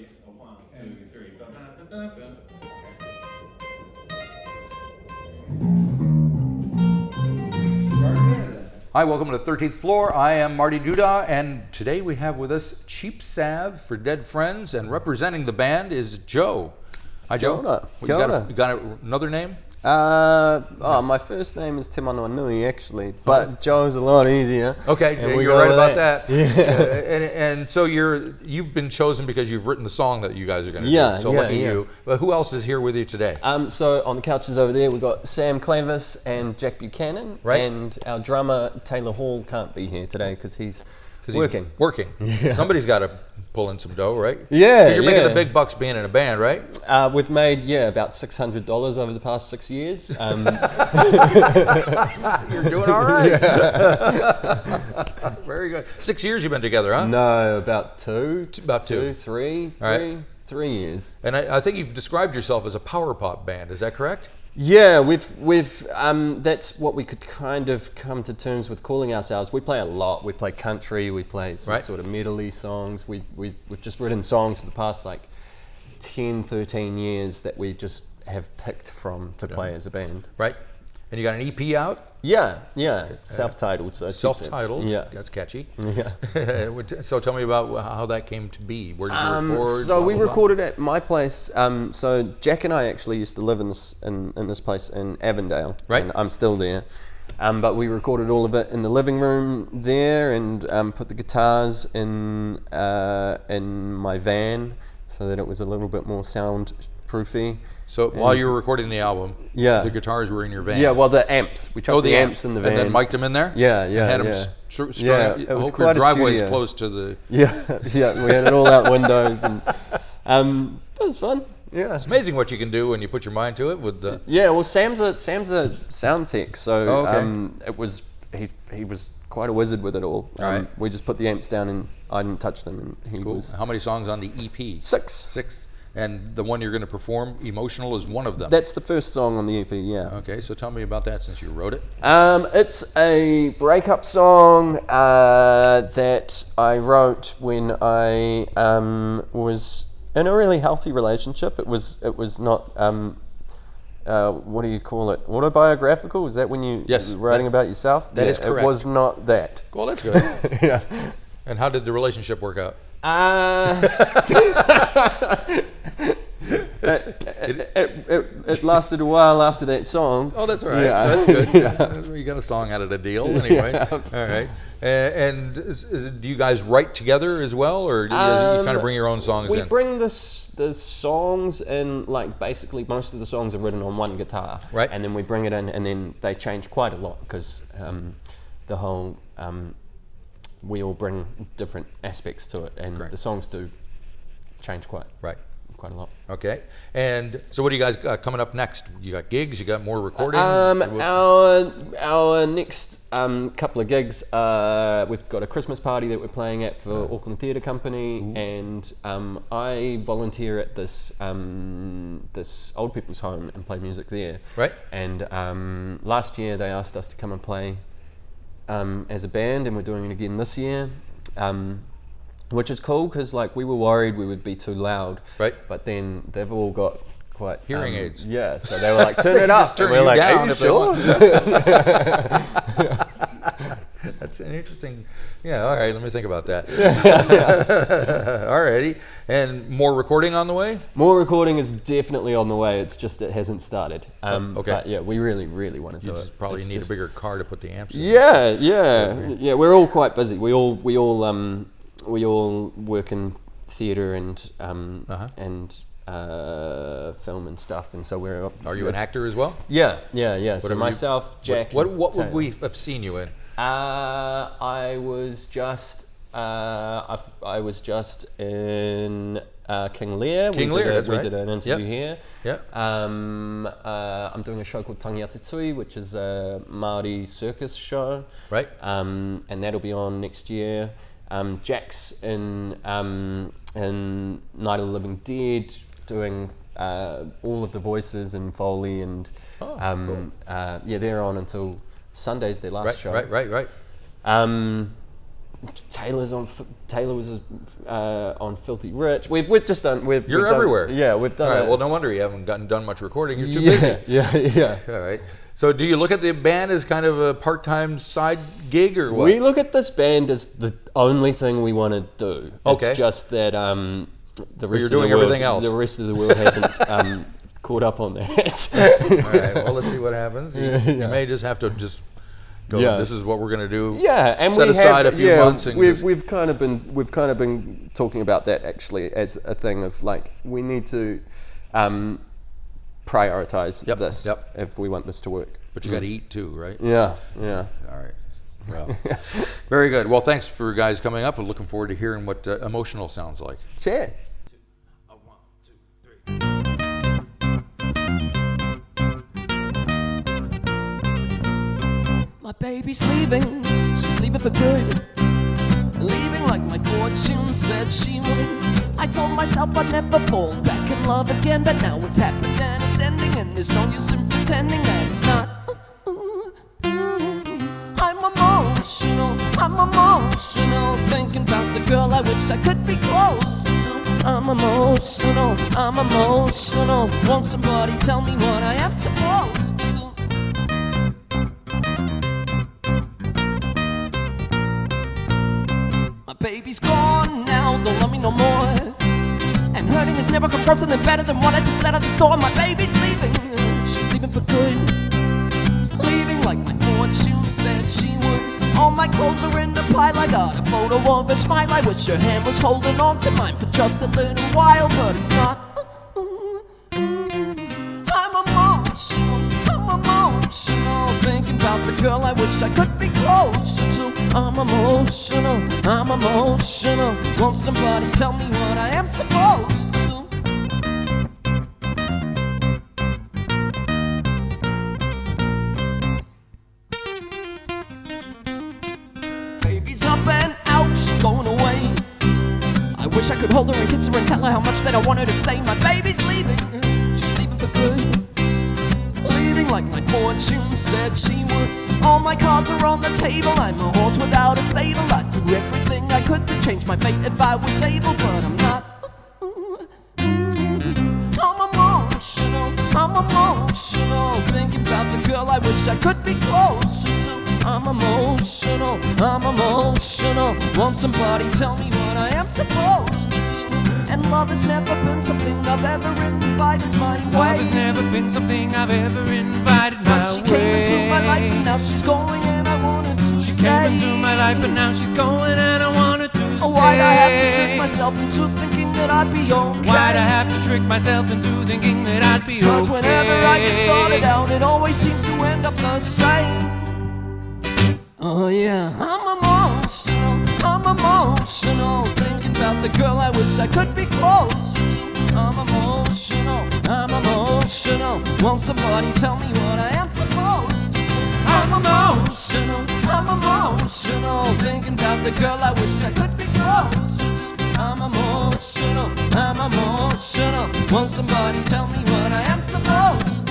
Yes, a 1, 2, 3. Ba-ba-ba-ba-ba. Hi, welcome to the 13th floor. I am Marty Duda, and today we have with us Cheap Salve for Dead Friends, and representing the band is Joe. Hi, Joe. Kia ora. You got another name? My first name is Te Manoa Nui, actually, but Joe's a lot easier. Okay, and we you're go right with about that. Yeah. And so you've been chosen because you've written the song that you guys are going to Yeah, do. So yeah, lucky yeah. you. But who else is here with you today? So on the couches over there, we've got Sam Clavis and Jack Buchanan, Right. and our drummer Taylor Hall can't be here today because he's working. Somebody's got to pull in some dough, right? Yeah, Because you're making yeah. the big bucks being in a band, right? We've made about $600 over the past 6 years. You're doing all right. Very good. 6 years you've been together, huh? No, about two. About two. Three All right. 3 years. And I think you've described yourself as a power pop band. Is that correct? Yeah, we've that's what we could kind of come to terms with calling ourselves. We play a lot. We play country. We play some Right. sort of medley songs. We've just written songs for the past like 10, 13 years that we just have picked from to play as a band. Right. And you got an EP out? Yeah, self-titled. So it keeps it- Self-titled? Yeah. That's catchy. Yeah. So tell me about how that came to be. Where did you record? So blah, we blah, blah? recorded at my place. So Jack and I actually used to live in this place in Avondale. Right. And I'm still there. But we recorded all of it in the living room there, and put the guitars in my van so that it was a little bit more soundproofy. So while you were recording the album, Yeah. the guitars were in your van? Yeah, well, the amps. We chucked the amps in the van. And then mic'd them in there? Yeah, And yeah, had them yeah. strung Yeah, out. it I was hope quite your a driveway's studio. close to the... Yeah, we had it all out windows, and it was fun. Yeah. It's amazing what you can do when you put your mind to it with the... Yeah, well, Sam's a sound tech, so Oh, okay. it was he was quite a wizard with it all. Right. We just put the amps down, and I didn't touch them, and he Cool. was How many songs on the EP? 6. 6. And the one you're going to perform, Emotional, is one of them. That's the first song on the EP. Yeah. Okay, so tell me about that since you wrote it. It's a breakup song that I wrote when I was in a really healthy relationship. It was not what do you call it? Autobiographical? Is that when you Yes, writing about yourself? that is correct. It was not that. Well, that's good. Yeah. And how did the relationship work out? It lasted a while after that song. Oh, that's all right. Yeah. That's good. Yeah. You got a song out of the deal anyway. Yeah. All right. And do you guys write together as well, or do you kind of bring your own songs We in? bring the songs in, like basically most of the songs are written on one guitar. Right. And then we bring it in, and then they change quite a lot because the whole, we all bring different aspects to it, and Correct. the songs do change quite a lot. Okay. And so what do you guys got coming up next? You got gigs? You got more recordings? Our next couple of gigs, we've got a Christmas party that we're playing at for Auckland Theatre Company, and I volunteer at this old people's home and play music there. Right. And last year they asked us to come and play as a band, and we're doing it again this year. Which is cool because like we were worried we would be too loud, Right. But then they've all got quite Hearing aids. Yeah, so they were like, turn They it can up. just turn and we're you like, down are you if they sure? want. That's an interesting. Yeah. All right. Let me think about that. All righty. And more recording on the way. More recording is definitely on the way. It's just it hasn't started. Okay. But yeah, we really want to You do just it. probably It's need just- a bigger car to put the amps in. Yeah. We're all quite busy. We all work in theatre and film and stuff, and so we're. Are you an actor as well? Yeah. So Whatever myself, Jack. What and would Taylor. we have seen you in? I was just in King Lear. King Lear, that's we right. did an interview Yep. here. Yep. I'm doing a show called Tangiata Tui, which is a Māori circus show. Right. And that'll be on next year. Jack's in Night of the Living Dead, doing all of the voices and Foley, and cool. they're on until Sunday's their last show. Right. Taylor was on Filthy Rich. We've just done. You're everywhere. Yeah, we've done. All right. it. Well, no wonder you haven't done much recording. You're too busy. Yeah. All right. So, do you look at the band as kind of a part-time side gig, or what? We look at this band as the only thing we want to do. Okay. It's just that the rest you're of doing the world, everything else. The rest of the world hasn't caught up on that. All right. Well, let's see what happens. You may just have to go. Yeah. This is what we're going to do. Yeah, and set aside a few months. And we've kind of been talking about that actually as a thing of like we need to prioritize this if we want this to work. But you got to eat too, right? Yeah. All right. Well, very good. Well, thanks for guys coming up. I'm looking forward to hearing what Emotional sounds like. Sure. A 1, 2, 3. My baby's leaving, she's leaving for good. Leaving like my fortune said she would. I told myself I'd never fall back in love again, but now it's happened and it's ending, and there's no use in pretending that it's not. I'm emotional, thinking about the girl I wish I could be close to. I'm emotional, won't somebody tell me what I am supposed to do? My baby's gone now, don't love me no more. And hurting has never come from something better than what I just let out the door. My baby's leaving, she's leaving for good. Leaving like my fortune said she would. All my clothes are in the pile, I got a photo of a smile. I wish her hand was holding on to mine for just a little while, but it's not. I'm emotional, thinking about the girl I wish I could be closer to. I'm emotional, won't somebody tell me what I am supposed to do? Baby's up and out, she's going away. I wish I could hold her and kiss her and tell her how much that I want her to stay. My baby's leaving, she's leaving for good. Leaving like my fortune said she would. All my cards are on the table, I'm a horse without a stable. I'd do everything I could to change my fate if I was able, but I'm not. I'm emotional, thinking about the girl I wish I could be closer to. I'm emotional, won't somebody tell me what I am supposed to do? And love has never been something I've ever invited my way. Love has never been something I've ever invited my way. But she came into my life and now she's going and I wanted to She stay. came into my life but now she's going and I wanted to stay. Why'd I have to trick myself into thinking that I'd be okay? Why'd I have to trick myself into thinking that I'd be okay? Cause whenever I get started out, it always seems to end up the same. Oh yeah, I'm emotional, thinking about the girl I wish I could be closer to. I'm emotional, won't somebody tell me what I am supposed to do? I'm emotional, thinking about the girl I wish I could be closer to. I'm emotional, won't somebody tell me what I am supposed to do?